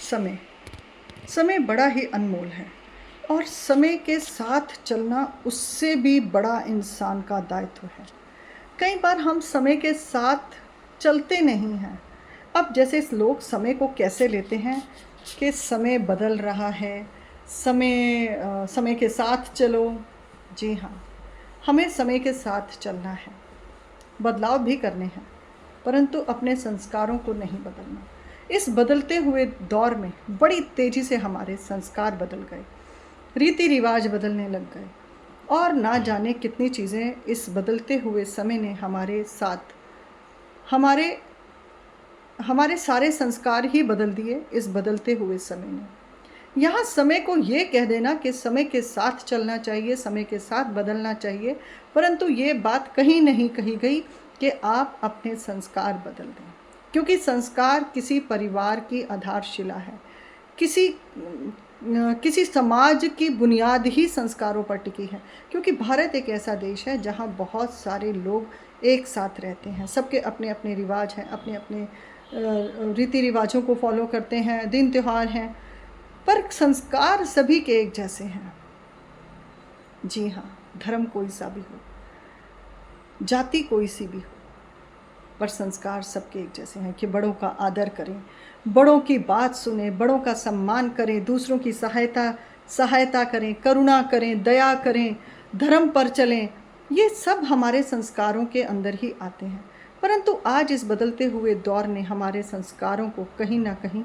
समय समय बड़ा ही अनमोल है और समय के साथ चलना उससे भी बड़ा इंसान का दायित्व है। कई बार हम समय के साथ चलते नहीं हैं। अब जैसे इस लोग समय को कैसे लेते हैं कि समय बदल रहा है, समय के साथ चलो। जी हाँ, हमें समय के साथ चलना है, बदलाव भी करने हैं, परंतु अपने संस्कारों को नहीं बदलना। इस बदलते हुए दौर में बड़ी तेज़ी से हमारे संस्कार बदल गए, रीति रिवाज बदलने लग गए और ना जाने कितनी चीज़ें इस बदलते हुए समय ने हमारे साथ हमारे हमारे सारे संस्कार ही बदल दिए इस बदलते हुए समय ने। यहाँ समय को ये कह देना कि समय के साथ चलना चाहिए, समय के साथ बदलना चाहिए, परंतु ये बात कहीं नहीं कही गई कि आप अपने संस्कार बदल दें, क्योंकि संस्कार किसी परिवार की आधारशिला है। किसी समाज की बुनियाद ही संस्कारों पर टिकी है, क्योंकि भारत एक ऐसा देश है जहाँ बहुत सारे लोग एक साथ रहते हैं, सबके अपने अपने रिवाज हैं, अपने अपने रीति रिवाजों को फॉलो करते हैं, दिन त्यौहार हैं, पर संस्कार सभी के एक जैसे हैं। जी हाँ, धर्म कोई सा भी हो, जाति कोई सी भी हो, पर संस्कार सबके एक जैसे हैं कि बड़ों का आदर करें, बड़ों की बात सुने, बड़ों का सम्मान करें, दूसरों की सहायता करें, करुणा करें, दया करें, धर्म पर चलें। ये सब हमारे संस्कारों के अंदर ही आते हैं, परंतु आज इस बदलते हुए दौर ने हमारे संस्कारों को कहीं ना कहीं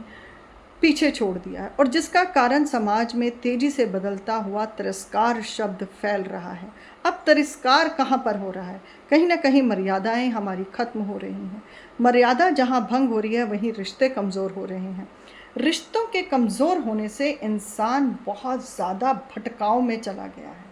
पीछे छोड़ दिया है, और जिसका कारण समाज में तेजी से बदलता हुआ तिरस्कार शब्द फैल रहा है। अब तिरस्कार कहाँ पर हो रहा है? कहीं ना कहीं मर्यादाएं हमारी खत्म हो रही हैं। मर्यादा जहाँ भंग हो रही है वहीं रिश्ते कमज़ोर हो रहे हैं। रिश्तों के कमज़ोर होने से इंसान बहुत ज़्यादा भटकाव में चला गया है।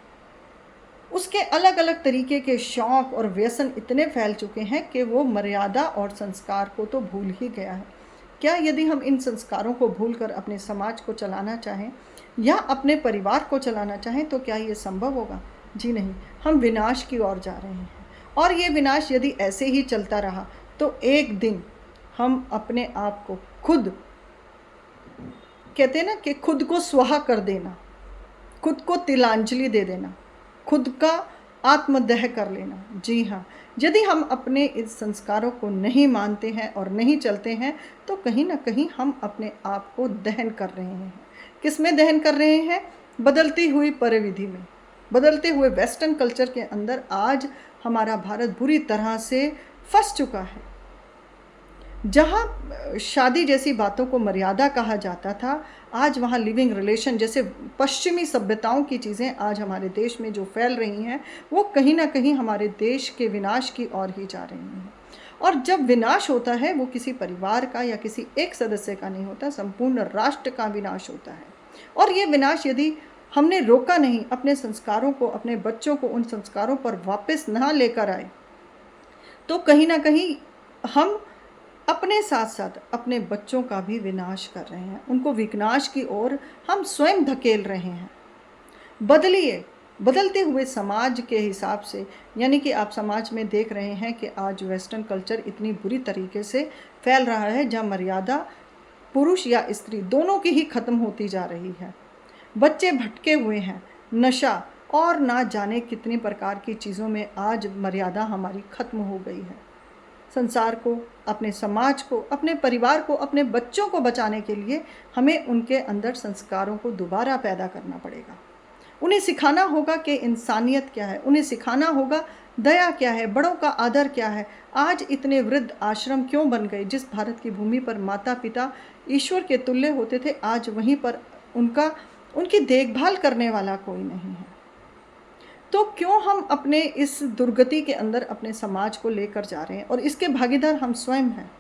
उसके अलग अलग तरीके के शौक़ और व्यसन इतने फैल चुके हैं कि वो मर्यादा और संस्कार को तो भूल ही गया है। क्या यदि हम इन संस्कारों को भूलकर अपने समाज को चलाना चाहें या अपने परिवार को चलाना चाहें तो क्या ये संभव होगा? जी नहीं, हम विनाश की ओर जा रहे हैं, और ये विनाश यदि ऐसे ही चलता रहा तो एक दिन हम अपने आप को खुद, कहते हैं ना कि खुद को स्वाहा कर देना, खुद को तिलांजलि दे देना, खुद का आत्मदह कर लेना। जी हाँ, यदि हम अपने इस संस्कारों को नहीं मानते हैं और नहीं चलते हैं तो कहीं ना कहीं हम अपने आप को दहन कर रहे हैं। किस में दहन कर रहे हैं? बदलती हुई परिविधि में, बदलते हुए वेस्टर्न कल्चर के अंदर आज हमारा भारत बुरी तरह से फंस चुका है। जहाँ शादी जैसी बातों को मर्यादा कहा जाता था, आज वहाँ लिविंग रिलेशन जैसे पश्चिमी सभ्यताओं की चीज़ें आज हमारे देश में जो फैल रही हैं वो कहीं ना कहीं हमारे देश के विनाश की ओर ही जा रही हैं। और जब विनाश होता है वो किसी परिवार का या किसी एक सदस्य का नहीं होता, संपूर्ण राष्ट्र का विनाश होता है। और ये विनाश यदि हमने रोका नहीं, अपने संस्कारों को, अपने बच्चों को उन संस्कारों पर वापस ना लेकर आए, तो कहीं ना कहीं हम अपने साथ साथ अपने बच्चों का भी विनाश कर रहे हैं, उनको विनाश की ओर हम स्वयं धकेल रहे हैं। बदलिए, बदलते हुए समाज के हिसाब से, यानी कि आप समाज में देख रहे हैं कि आज वेस्टर्न कल्चर इतनी बुरी तरीके से फैल रहा है जहाँ मर्यादा पुरुष या स्त्री दोनों की ही खत्म होती जा रही है। बच्चे भटके हुए हैं, नशा और ना जाने कितनी प्रकार की चीज़ों में आज मर्यादा हमारी खत्म हो गई है। संसार को, अपने समाज को, अपने परिवार को, अपने बच्चों को बचाने के लिए हमें उनके अंदर संस्कारों को दोबारा पैदा करना पड़ेगा। उन्हें सिखाना होगा कि इंसानियत क्या है, उन्हें सिखाना होगा दया क्या है, बड़ों का आदर क्या है। आज इतने वृद्ध आश्रम क्यों बन गए? जिस भारत की भूमि पर माता पिता ईश्वर के तुल्य होते थे, आज वहीं पर उनकी देखभाल करने वाला कोई नहीं है। तो क्यों हम अपने इस दुर्गति के अंदर अपने समाज को लेकर जा रहे हैं? और इसके भागीदार हम स्वयं हैं।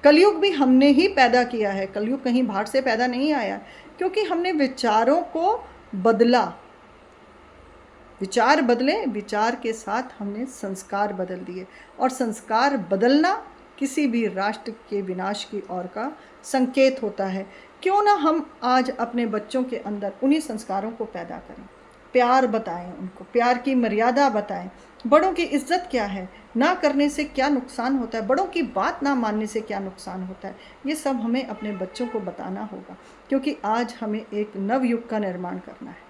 कलयुग भी हमने ही पैदा किया है, कलयुग कहीं बाहर से पैदा नहीं आया, क्योंकि हमने विचारों को बदला। विचार बदले, विचार के साथ हमने संस्कार बदल दिए, और संस्कार बदलना किसी भी राष्ट्र के विनाश की ओर का संकेत होता है। क्यों ना हम आज अपने बच्चों के अंदर उन्हीं संस्कारों को पैदा करें, प्यार बताएं, उनको प्यार की मर्यादा बताएं, बड़ों की इज्जत क्या है, ना करने से क्या नुकसान होता है, बड़ों की बात ना मानने से क्या नुकसान होता है, ये सब हमें अपने बच्चों को बताना होगा, क्योंकि आज हमें एक नवयुग का निर्माण करना है।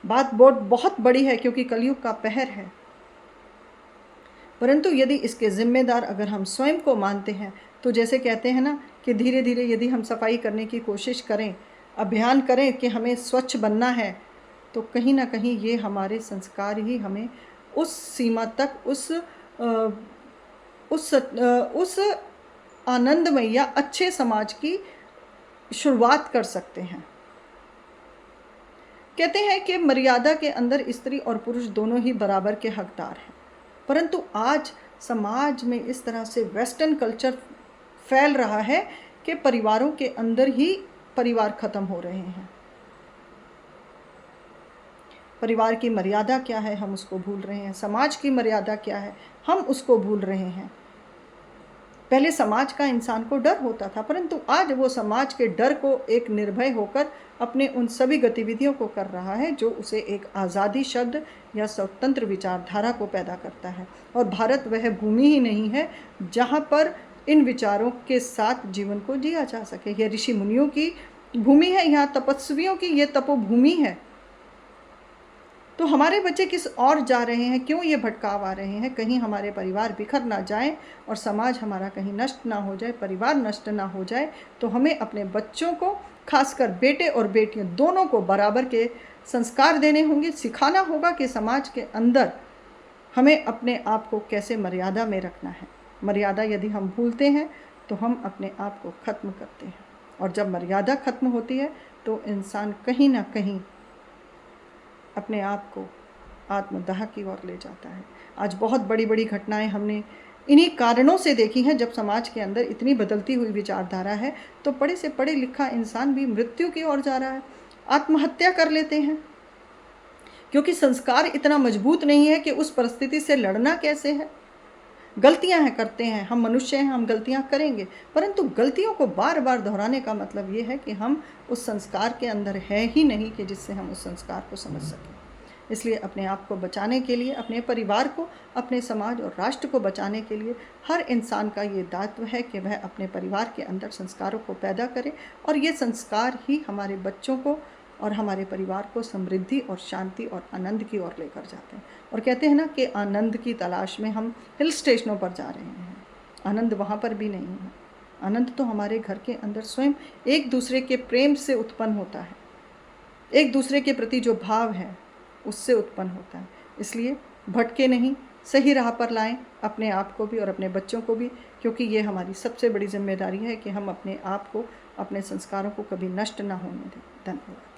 बात बहुत बड़ी है क्योंकि कलयुग का कहर है, परंतु यदि इसके जिम्मेदार अगर हम स्वयं को मानते हैं तो जैसे कहते हैं ना कि धीरे धीरे यदि हम सफाई करने की कोशिश करें, अभियान करें कि हमें स्वच्छ बनना है, तो कहीं ना कहीं ये हमारे संस्कार ही हमें उस सीमा तक उस आनंदमय या अच्छे समाज की शुरुआत कर सकते हैं। कहते हैं कि मर्यादा के अंदर स्त्री और पुरुष दोनों ही बराबर के हकदार हैं, परंतु आज समाज में इस तरह से वेस्टर्न कल्चर फैल रहा है कि परिवारों के अंदर ही परिवार खत्म हो रहे हैं। परिवार की मर्यादा क्या है हम उसको भूल रहे हैं, समाज की मर्यादा क्या है हम उसको भूल रहे हैं। पहले समाज का इंसान को डर होता था, परंतु आज वो समाज के डर को एक निर्भय होकर अपने उन सभी गतिविधियों को कर रहा है जो उसे एक आज़ादी शब्द या स्वतंत्र विचारधारा को पैदा करता है। और भारत वह भूमि ही नहीं है जहाँ पर इन विचारों के साथ जीवन को जिया जा सके। यह ऋषि मुनियों की भूमि है, यहाँ तपस्वियों की ये तपोभूमि है। तो हमारे बच्चे किस और जा रहे हैं, क्यों ये भटकाव आ रहे हैं? कहीं हमारे परिवार बिखर ना जाए और समाज हमारा कहीं नष्ट ना हो जाए, परिवार नष्ट ना हो जाए। तो हमें अपने बच्चों को, खासकर बेटे और बेटियों दोनों को बराबर के संस्कार देने होंगे, सिखाना होगा कि समाज के अंदर हमें अपने आप को कैसे मर्यादा में रखना है। मर्यादा यदि हम भूलते हैं तो हम अपने आप को ख़त्म करते हैं, और जब मर्यादा ख़त्म होती है तो इंसान कहीं ना कहीं अपने आप को आत्मदाह की ओर ले जाता है। आज बहुत बड़ी बड़ी घटनाएं हमने इन्हीं कारणों से देखी हैं। जब समाज के अंदर इतनी बदलती हुई विचारधारा है तो पढ़े से पढ़े लिखा इंसान भी मृत्यु की ओर जा रहा है, आत्महत्या कर लेते हैं, क्योंकि संस्कार इतना मजबूत नहीं है कि उस परिस्थिति से लड़ना कैसे है। गलतियां हैं, करते हैं, हम मनुष्य हैं, हम गलतियां करेंगे, परंतु गलतियों को बार बार दोहराने का मतलब ये है कि हम उस संस्कार के अंदर है ही नहीं कि जिससे हम उस संस्कार को समझ सकें। इसलिए अपने आप को बचाने के लिए, अपने परिवार को, अपने समाज और राष्ट्र को बचाने के लिए हर इंसान का ये दायित्व है कि वह अपने परिवार के अंदर संस्कारों को पैदा करे, और ये संस्कार ही हमारे बच्चों को और हमारे परिवार को समृद्धि और शांति और आनंद की ओर लेकर जाते हैं। और कहते हैं ना कि आनंद की तलाश में हम हिल स्टेशनों पर जा रहे हैं, आनंद वहाँ पर भी नहीं है। आनंद तो हमारे घर के अंदर स्वयं एक दूसरे के प्रेम से उत्पन्न होता है, एक दूसरे के प्रति जो भाव है उससे उत्पन्न होता है। इसलिए भटके नहीं, सही राह पर लाएं अपने आप को भी और अपने बच्चों को भी, क्योंकि ये हमारी सबसे बड़ी जिम्मेदारी है कि हम अपने आप को, अपने संस्कारों को कभी नष्ट ना होने दें। धन्यवाद।